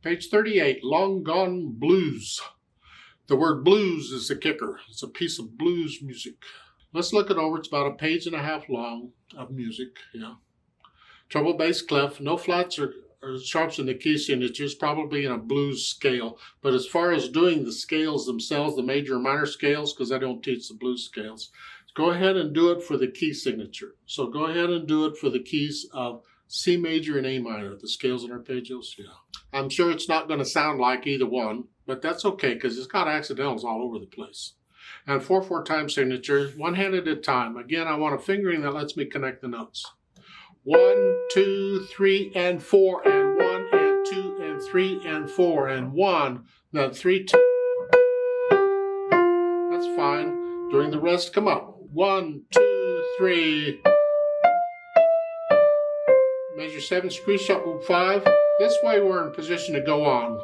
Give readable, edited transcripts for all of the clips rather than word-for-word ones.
Page 38, Long Gone Blues. The word blues is the kicker. It's a piece of blues music. Let's look it over. It's about a page and a half long of music. Yeah. Treble bass clef, no flats or sharps in the key signatures, probably in a blues scale. But as far as doing the scales themselves, the major and minor scales, because I don't teach the blues scales, go ahead and do it for the key signature. So go ahead and do it for the keys of C major and A minor, the scales in arpeggios. Yeah. I'm sure it's not going to sound like either one, but that's okay because it's got accidentals all over the place. And 4/4 time signature, one hand at a time. Again, I want a fingering that lets me connect the notes. 1, 2, 3, and 4, and 1, and 2, and 3, and 4, and 1. Then 3, 2. That's fine. During the rest, come up. 1, 2, 3. Measure 7, screech up, move 5. This way we're in position to go on.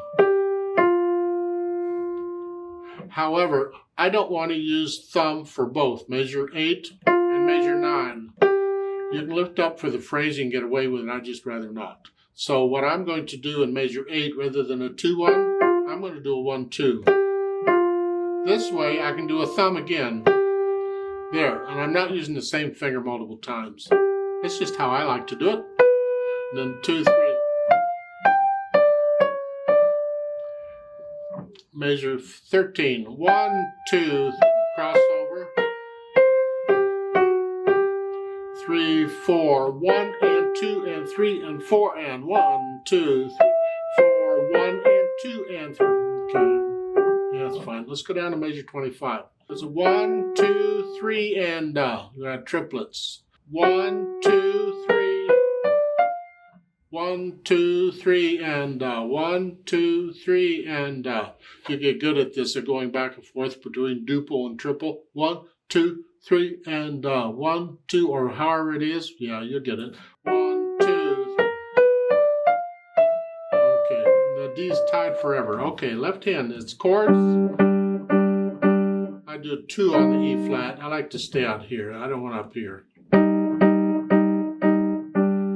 However, I don't want to use thumb for both measure 8 and measure 9. You can lift up for the phrasing, get away with it. I'd just rather not. So what I'm going to do in measure 8, rather than a 2-1, I'm going to do a 1-2. This way I can do a thumb again. There, and I'm not using the same finger multiple times. It's just how I like to do it. And then 2, 3. Measure 13. 1, 2, crossover. 3, 4, 1 and 2 and 3 and 4 and 1, 2, 3, 4, 1 and 2 and 3. Okay, yeah, that's fine. Let's go down to measure 25. There's a 1, 2, 3, and we got triplets. 1, 2, 3. 1, 2, 3, and 1, 2, 3, and you get good at this. They're going back and forth between duple and triple. 1, 2, 3, and 1, 2, or however it is. Yeah, you'll get it. 1, 2, 3. Okay, the D's tied forever. Okay, left hand, it's chords. I do a 2 on the E flat. I like to stay out here. I don't want up here.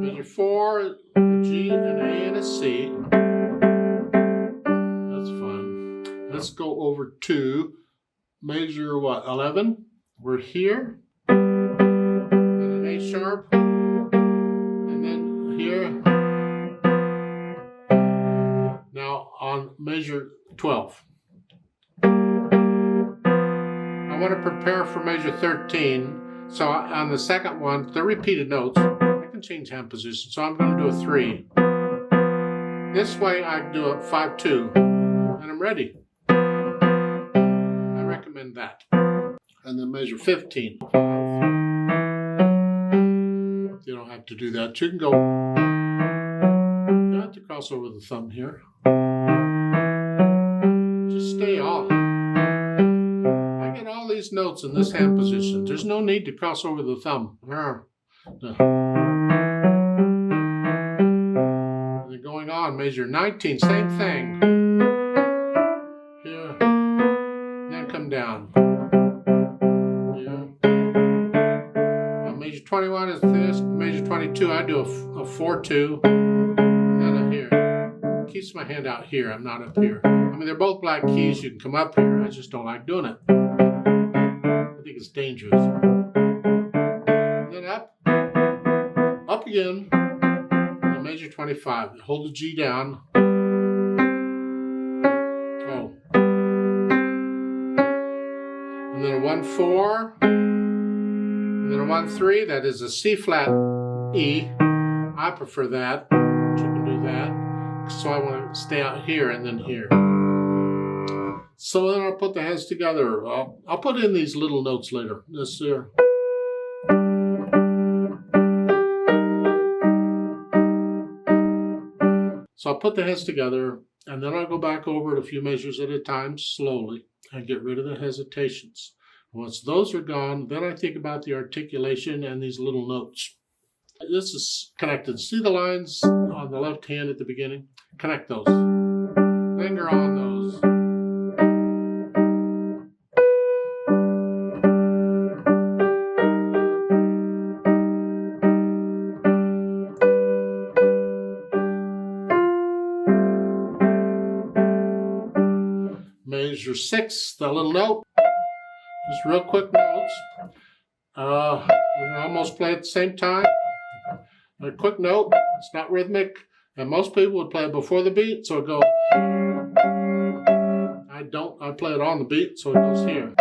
Measure 4, a G, an A, and a C. That's fine. Let's go over to measure what, 11? We're here, and an A sharp, and then here. Now on measure 12. I want to prepare for measure 13, so on the second one, the repeated notes, I can change hand position, so I'm going to do a 3. This way I can do a 5-2, and I'm ready. I recommend that. And then measure 15. You don't have to do that. You can go. You don't have to cross over the thumb here. Just stay off. I get all these notes in this hand position. There's no need to cross over the thumb. And then going on, measure 19. Same thing. Here. Then come down. Measure 21 is this. Measure 22, I do a 4-2. And then here. Keeps my hand out here. I'm not up here. I mean, they're both black keys. You can come up here. I just don't like doing it. I think it's dangerous. And then up. Up again. And then measure 25. Hold the G down. Oh. And then a 1-4. And then a 1-3, that is a C flat E. I prefer that. You can do that. So I want to stay out here and then here. So then I'll put the hands together. I'll put in these little notes later. This here. So I'll put the hands together, and then I'll go back over it a few measures at a time, slowly, and get rid of the hesitations. Once those are gone, then I think about the articulation and these little notes. This is connected. See the lines on the left hand at the beginning? Connect those. Linger on those. Measure 6, the little note. Just real quick notes. We can almost play at the same time. A quick note, it's not rhythmic, and most people would play it before the beat, so it goes. I don't, I play it on the beat, so it goes here.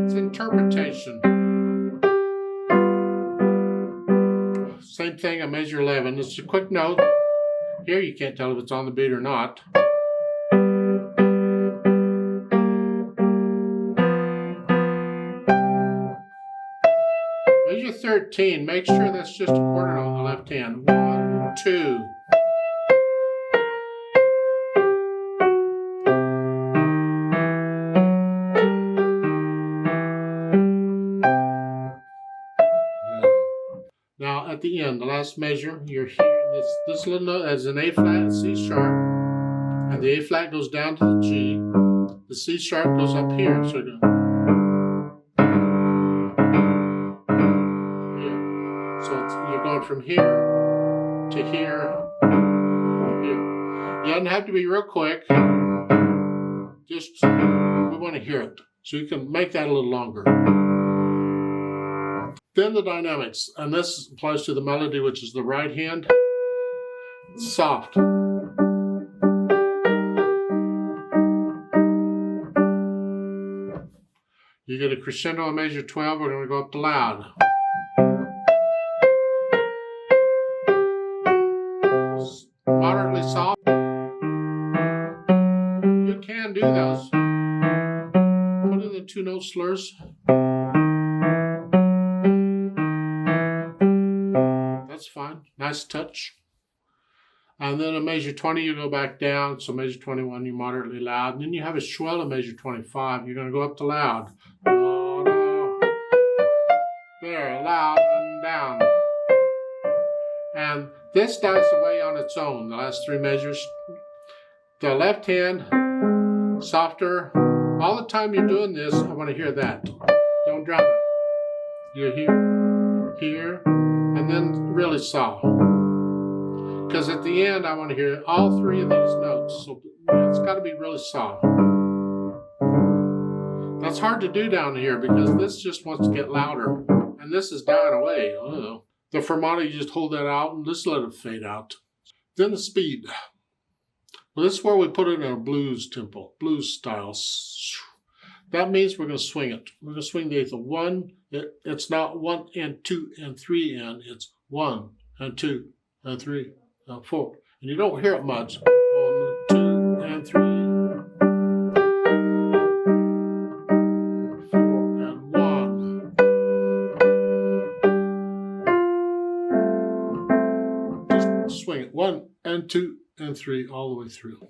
It's interpretation. Same thing on measure 11. It's a quick note. Here you can't tell if it's on the beat or not. Measure 13, make sure that's just a quarter note on the left hand. 1, 2. Now at the end, the last measure, you're hearing this little note as an A flat, C sharp, and the A flat goes down to the G. The C sharp goes up here, so you go. You're going from here to here, here. You doesn't have to be real quick. Just, we want to hear it. So you can make that a little longer. Then the dynamics, and this applies to the melody, which is the right hand. It's soft. You get a crescendo on measure 12, we're going to go up to loud. Moderately soft. You can do those. Put in the 2-note slurs. That's fine. Nice touch. And then a measure 20, you go back down. So measure 21, you're moderately loud. And then you have a swell in measure 25. You're going to go up to loud. There, loud and down. And this dies away on its own, the last 3 measures. The left hand, softer. All the time you're doing this, I want to hear that. Don't drop it. You're here, here, and then really soft. Because at the end, I want to hear all 3 of these notes. So it's got to be really soft. That's hard to do down here because this just wants to get louder. And this is dying away. Oh. The fermata, you just hold that out and just let it fade out. Then the speed. Well, this is where we put it in a blues tempo, blues style. That means we're going to swing it. We're going to swing the eighth of 1. It's not 1 and 2 and 3 and it's 1 and 2 and 3 and 4. And you don't hear it much. 1, 2 and 3. Swing it 1 and 2 and 3 all the way through.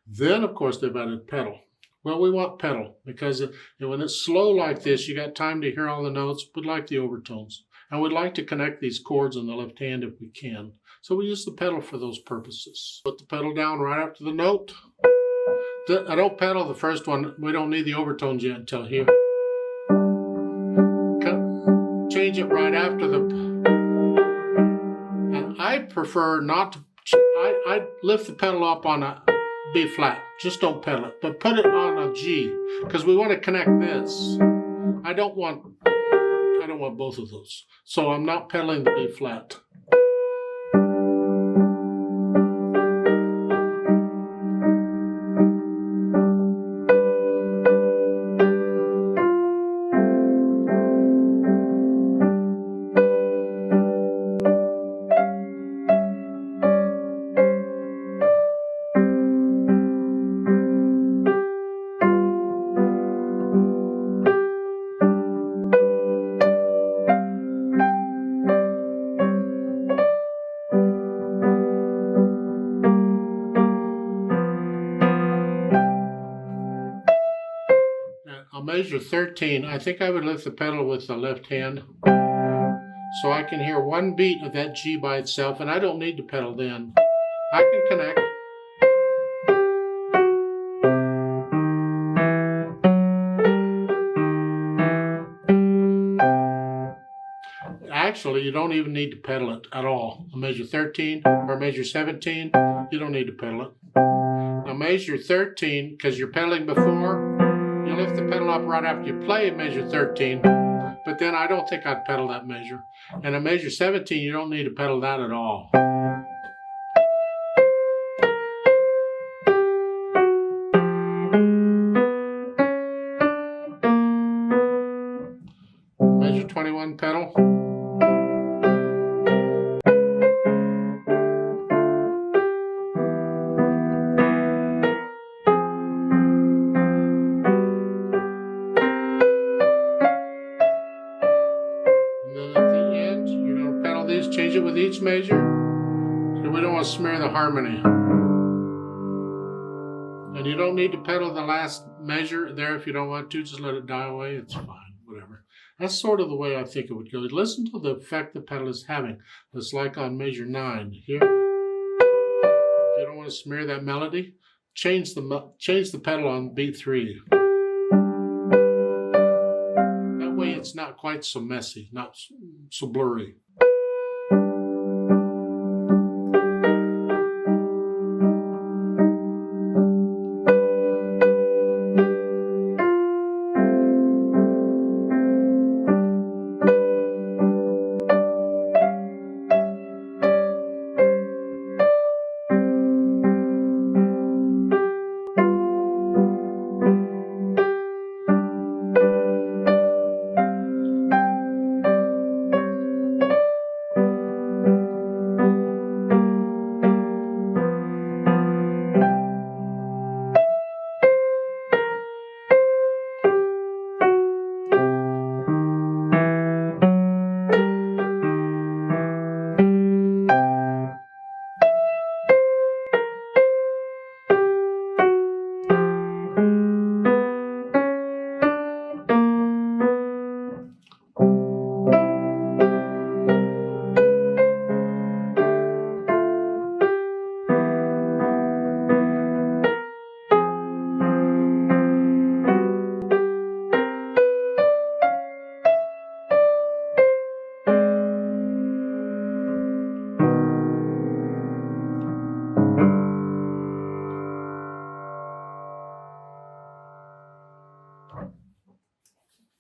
Then, of course, they've added pedal. Well, we want pedal because when it's slow like this, you got time to hear all the notes. We'd like the overtones. And we'd like to connect these chords on the left hand if we can. So we use the pedal for those purposes. Put the pedal down right after the note. I don't pedal the first one. We don't need the overtones yet until here. Change it right after the... I prefer not to, I lift the pedal up on a B flat. Just don't pedal it, but put it on a G because we want to connect this. I don't want both of those. So I'm not pedaling the B flat. Measure 13, I think I would lift the pedal with the left hand so I can hear 1 beat of that G by itself, and I don't need to pedal then. I can connect. Actually, you don't even need to pedal it at all. On measure 13 or measure 17, You don't need to pedal it. Now measure 13, because you're pedaling before. You lift the pedal up right after you play and measure 13. But then I don't think I'd pedal that measure. And at measure 17, you don't need to pedal that at all. Measure 21 pedal. Change it with each measure, so we don't want to smear the harmony. And you don't need to pedal the last measure there if you don't want to. Just let it die away. It's fine, whatever. That's sort of the way I think it would go. Listen to the effect the pedal is having. It's like on measure 9 here. If you don't want to smear that melody, change the pedal on beat 3. That way it's not quite so messy, not so blurry.